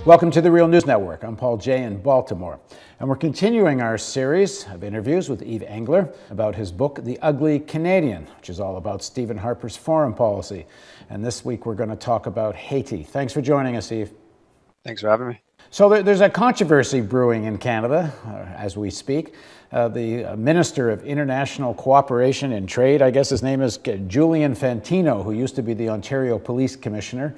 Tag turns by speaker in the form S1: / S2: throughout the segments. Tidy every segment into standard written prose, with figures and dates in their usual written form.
S1: Welcome to the Real News Network. I'm Paul Jay in Baltimore, and we're continuing our series of interviews with Yves Engler about his book, The Ugly Canadian, which is all about Stephen Harper's foreign policy. And this week we're going to talk about Haiti. Thanks for joining us, Yves.
S2: Thanks for having me.
S1: So there's a controversy brewing in Canada as we speak. The Minister of International Cooperation and Trade, I guess his name is Julian Fantino, who used to be the Ontario Police Commissioner.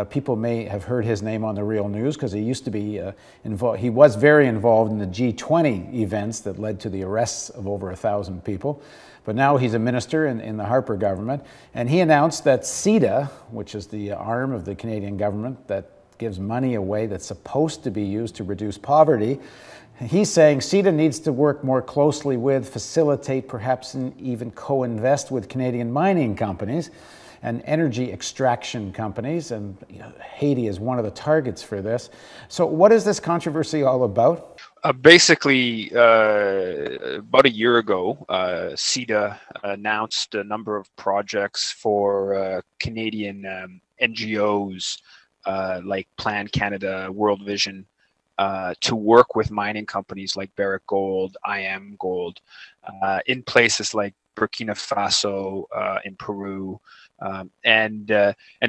S1: People may have heard his name on the Real News because he used to be involved. He was very involved in the G20 events that led to the arrests of over 1,000 people. But now he's a minister in the Harper government. And he announced that CEDA, which is the arm of the Canadian government that gives money away that's supposed to be used to reduce poverty, he's saying CEDA needs to work more closely with, facilitate, perhaps and even co-invest with Canadian mining companies and energy extraction companies, and Haiti is one of the targets for this. So what is this controversy all about?
S2: Basically, about a year ago, CEDA announced a number of projects for Canadian NGOs like Plan Canada, World Vision, to work with mining companies like Barrick Gold, IM Gold, in places like Burkina Faso, in Peru, and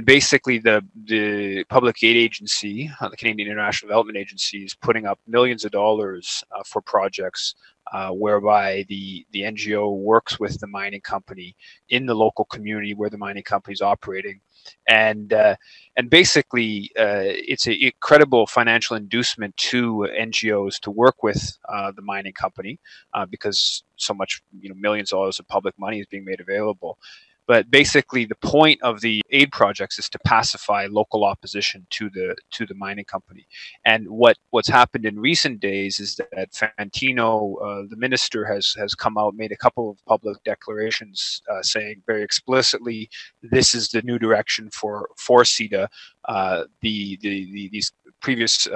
S2: basically the public aid agency, the Canadian International Development Agency, is putting up millions of dollars for projects whereby the NGO works with the mining company in the local community where the mining company is operating. And basically, it's a credible financial inducement to NGOs to work with the mining company because so much, millions of dollars of public money is being made available. But basically, the point of the aid projects is to pacify local opposition to the mining company. And what's happened in recent days is that Fantino, the minister, has come out, made a couple of public declarations saying very explicitly, this is the new direction for CEDA. These previous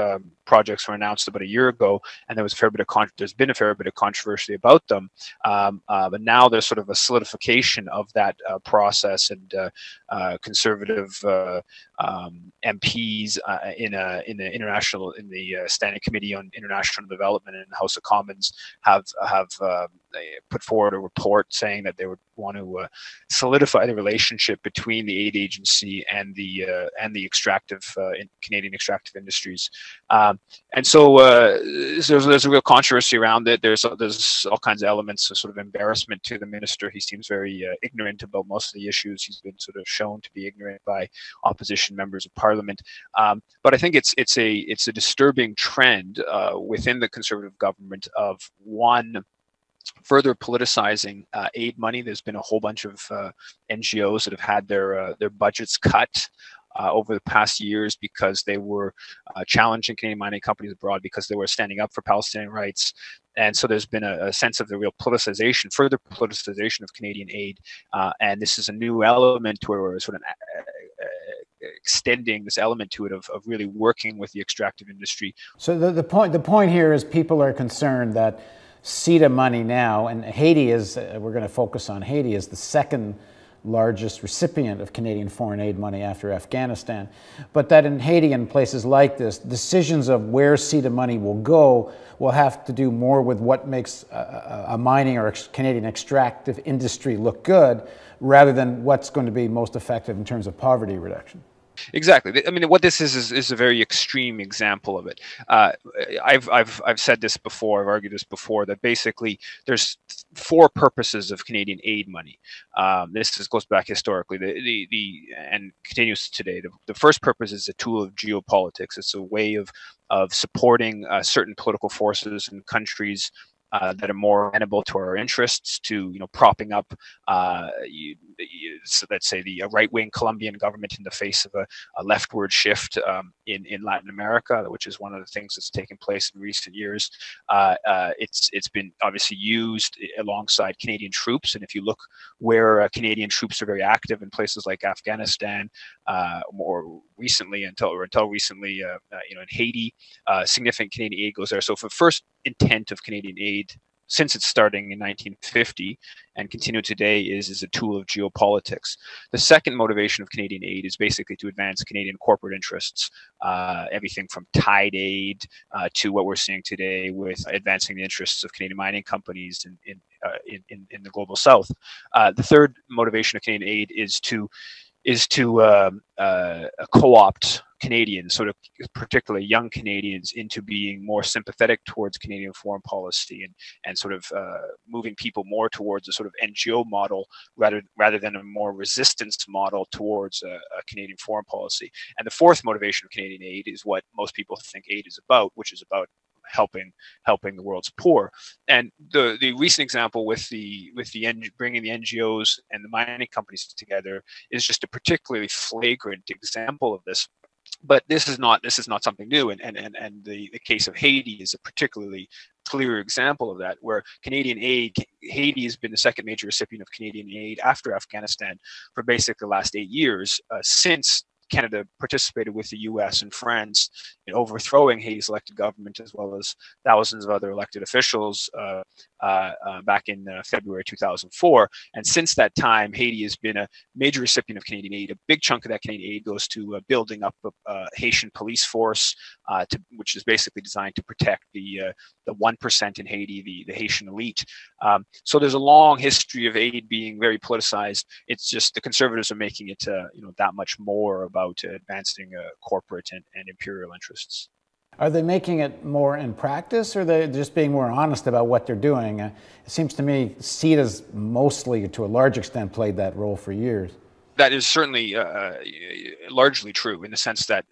S2: projects were announced about a year ago, and there's been a fair bit of controversy about them. But now there's sort of a solidification of that process, and conservative MPs in the Standing Committee on International Development in the House of Commons have put forward a report saying that they would want to solidify the relationship between the aid agency and the Canadian extractive industries. And so there's a real controversy around it. There's all kinds of elements of sort of embarrassment to the minister. He seems very ignorant about most of the issues. He's been sort of shown to be ignorant by opposition members of parliament. But I think it's a disturbing trend within the Conservative government of further politicizing aid money. There's been a whole bunch of NGOs that have had their budgets cut over the past years because they were challenging Canadian mining companies abroad because they were standing up for Palestinian rights. And so there's been a sense of the real politicization, further politicization of Canadian aid. And this is a new element to where we're sort of extending this element to it of really working with the extractive industry.
S1: So the point here is people are concerned that CEDA money now, and Haiti is, we're going to focus on Haiti, is the second largest recipient of Canadian foreign aid money after Afghanistan. But that in Haiti and places like this, decisions of where CEDA money will go will have to do more with what makes a mining or Canadian extractive industry look good rather than what's going to be most effective in terms of poverty reduction.
S2: Exactly. I mean, what this is a very extreme example of it. I've said this before. I've argued this before, that basically there's four purposes of Canadian aid money. This goes back historically, and continues today. The first purpose is a tool of geopolitics. It's a way of supporting certain political forces and countries that are more amenable to our interests, to propping up, so let's say the right-wing Colombian government in the face of a leftward shift in Latin America, which is one of the things that's taken place in recent years. It's been obviously used alongside Canadian troops, and if you look where Canadian troops are very active in places like Afghanistan, more recently until recently, in Haiti, significant Canadian aid goes there. So for the first intent of Canadian aid since its starting in 1950 and continue today is a tool of geopolitics. The second motivation of Canadian aid is basically to advance Canadian corporate interests, everything from tide aid to what we're seeing today with advancing the interests of Canadian mining companies in the global south. The third motivation of Canadian aid is to co-opt Canadians, sort of particularly young Canadians, into being more sympathetic towards Canadian foreign policy and sort of moving people more towards a sort of NGO model rather than a more resistance model towards a Canadian foreign policy. And the fourth motivation of Canadian aid is what most people think aid is about, which is about helping the world's poor. And the recent example with bringing the NGOs and the mining companies together is just a particularly flagrant example of this. But this is not something new, and the case of Haiti is a particularly clear example of that, where Canadian aid, Haiti has been the second major recipient of Canadian aid after Afghanistan for basically the last 8 years, since Canada participated with the US and France in overthrowing Haiti's elected government, as well as thousands of other elected officials back in February 2004. And since that time, Haiti has been a major recipient of Canadian aid. A big chunk of that Canadian aid goes to building up a Haitian police force, which is basically designed to protect the 1% in Haiti, the Haitian elite. So there's a long history of aid being very politicized. It's just the Conservatives are making it that much more about advancing corporate and imperial interests.
S1: Are they making it more in practice, or are they just being more honest about what they're doing? It seems to me CETA's mostly, to a large extent, played that role for years.
S2: That is certainly largely true, in the sense that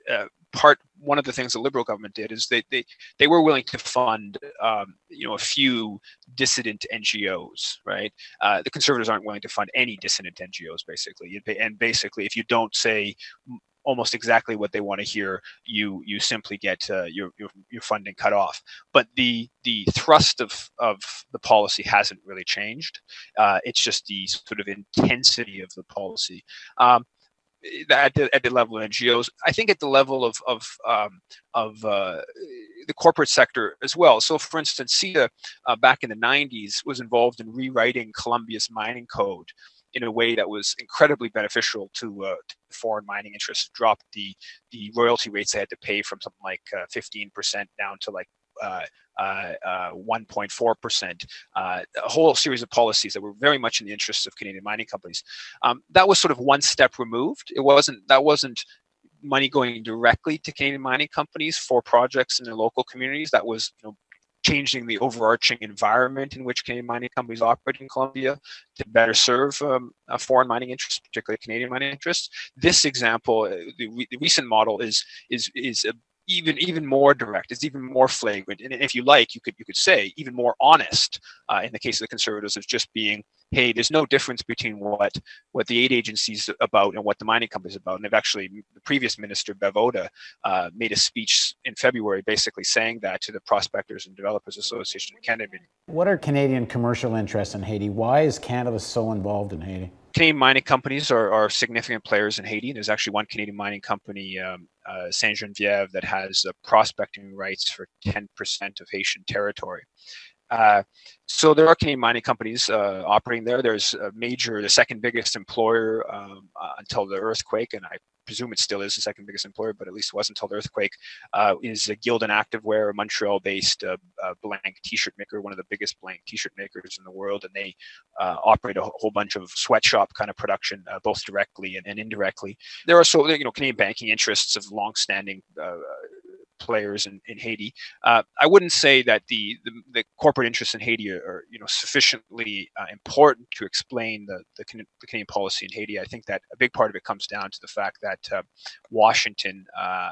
S2: one of the things the Liberal government did is they were willing to fund a few dissident NGOs, right? The Conservatives aren't willing to fund any dissident NGOs, basically. And basically, if you don't say almost exactly what they want to hear, you simply get your funding cut off. But the thrust of the policy hasn't really changed. It's just the sort of intensity of the policy. At the level of NGOs, I think at the level of the corporate sector as well. So, for instance, CETA back in the 90s was involved in rewriting Colombia's mining code in a way that was incredibly beneficial to foreign mining interests. It dropped the royalty rates they had to pay from something like 15% down to like 1.4%, a whole series of policies that were very much in the interests of Canadian mining companies. That was sort of one step removed. That wasn't money going directly to Canadian mining companies for projects in their local communities. That was changing the overarching environment in which Canadian mining companies operate in Colombia to better serve foreign mining interests, particularly Canadian mining interests. This example, the recent model, is even more direct. It's even more flagrant, and if you like, you could say even more honest. In the case of the Conservatives, of just being, hey, there's no difference between what the aid agency's about and what the mining company's about. And they've actually, the previous minister, Bevoda, made a speech in February basically saying that to the Prospectors and Developers Association in Canada.
S1: What are Canadian commercial interests in Haiti? Why is Canada so involved in Haiti?
S2: Canadian mining companies are significant players in Haiti. There's actually one Canadian mining company, Saint Geneviève, that has prospecting rights for 10% of Haitian territory. So there are Canadian mining companies operating there. There's the second biggest employer until the earthquake, and I presume it still is the second biggest employer, but at least it was until the earthquake, is Gildan Activewear, a Montreal-based blank t-shirt maker, one of the biggest blank t-shirt makers in the world, and they operate a whole bunch of sweatshop kind of production, both directly and indirectly. There are also Canadian banking interests of long-standing players in Haiti. I wouldn't say that the corporate interests in Haiti are sufficiently important to explain the Canadian policy in Haiti. I think that a big part of it comes down to the fact that Washington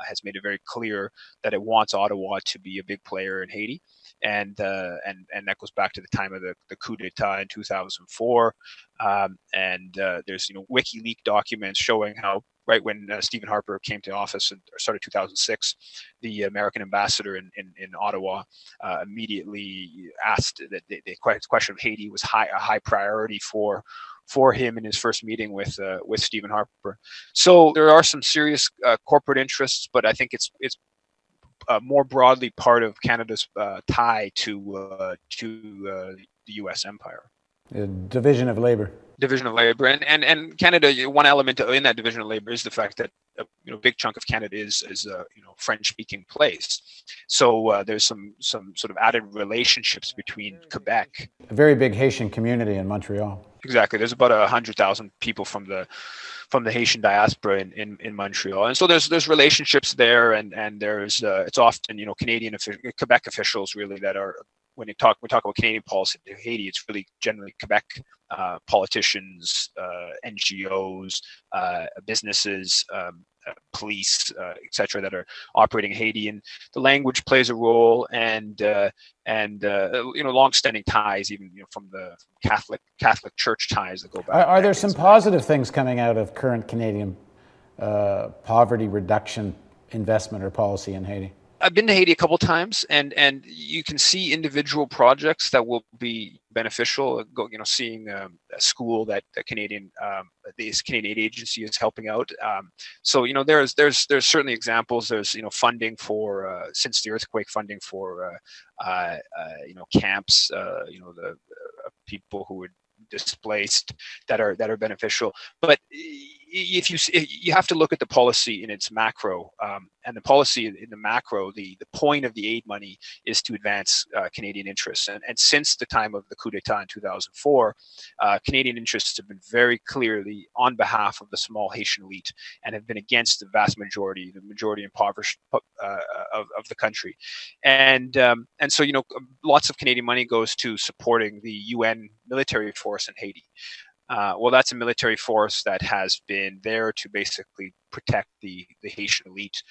S2: has made it very clear that it wants Ottawa to be a big player in Haiti. And that goes back to the time of the coup d'etat in 2004. And there's WikiLeaks documents showing how right when Stephen Harper came to office and started 2006, the American ambassador in Ottawa immediately asked that the question of Haiti was a high priority for him in his first meeting with Stephen Harper. So there are some serious corporate interests, but I think it's more broadly part of Canada's tie to the U.S. empire.
S1: Division of labor.
S2: Division of labor, and Canada. One element in that division of labor is the fact that big chunk of Canada is a French-speaking place. So there's some sort of added relationships between Quebec.
S1: A very big Haitian community in Montreal.
S2: Exactly. There's about 100,000 people from the Haitian diaspora in Montreal, and so there's relationships there, and there's it's often Canadian Quebec officials really that are, when we talk about Canadian policy to Haiti, it's really generally Quebec politicians, NGOs, businesses, police, etc., that are operating in Haiti, and the language plays a role, and long-standing ties, even from the Catholic Church ties that go back.
S1: Are there some positive things coming out of current Canadian poverty reduction investment or policy in Haiti?
S2: I've been to Haiti a couple of times, and you can see individual projects that will be beneficial. Seeing a school that this Canadian aid agency is helping out. So there's certainly examples. There's funding for since the earthquake, funding for camps. The people who were displaced that are beneficial, but if you have to look at the policy in its macro, and the policy in the macro, the point of the aid money is to advance Canadian interests, and since the time of the coup d'etat in 2004, Canadian interests have been very clearly on behalf of the small Haitian elite and have been against the majority impoverished of the country, and so lots of Canadian money goes to supporting the UN military force in Haiti. Well, that's a military force that has been there to basically protect the Haitian elite.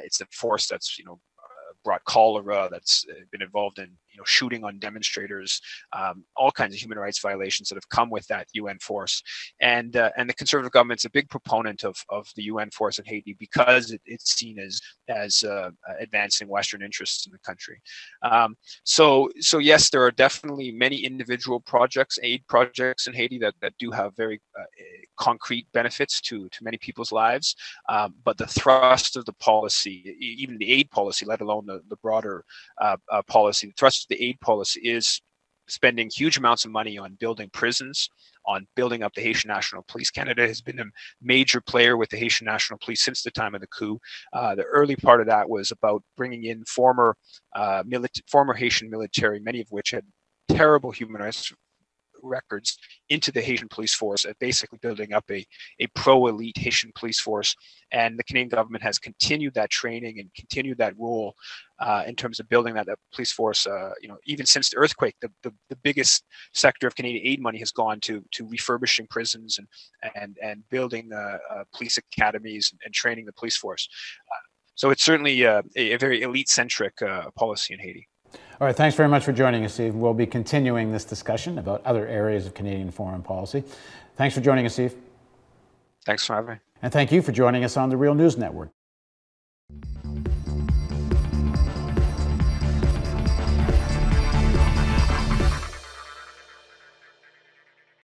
S2: It's a force that's brought cholera, that's been involved in shooting on demonstrators, all kinds of human rights violations that have come with that UN force. And the Conservative government's a big proponent of the UN force in Haiti because it's seen as advancing Western interests in the country. So yes, there are definitely many individual projects, aid projects in Haiti that do have very concrete benefits to many people's lives. But the thrust of the policy, even the aid policy, let alone the broader policy, the thrust of the aid policy is spending huge amounts of money on building prisons, on building up the Haitian National Police. Canada has been a major player with the Haitian National Police since the time of the coup. The early part of that was about bringing in former Haitian military, many of which had terrible human rights records, into the Haitian police force, basically building up a pro-elite Haitian police force. And the Canadian government has continued that training and continued that role in terms of building that police force. Even since the earthquake, the biggest sector of Canadian aid money has gone to refurbishing prisons and building police academies and training the police force. So it's certainly a very elite-centric policy in Haiti.
S1: All right, thanks very much for joining us, Steve. We'll be continuing this discussion about other areas of Canadian foreign policy. Thanks for joining us, Steve.
S2: Thanks for having me.
S1: And thank you for joining us on the Real News Network.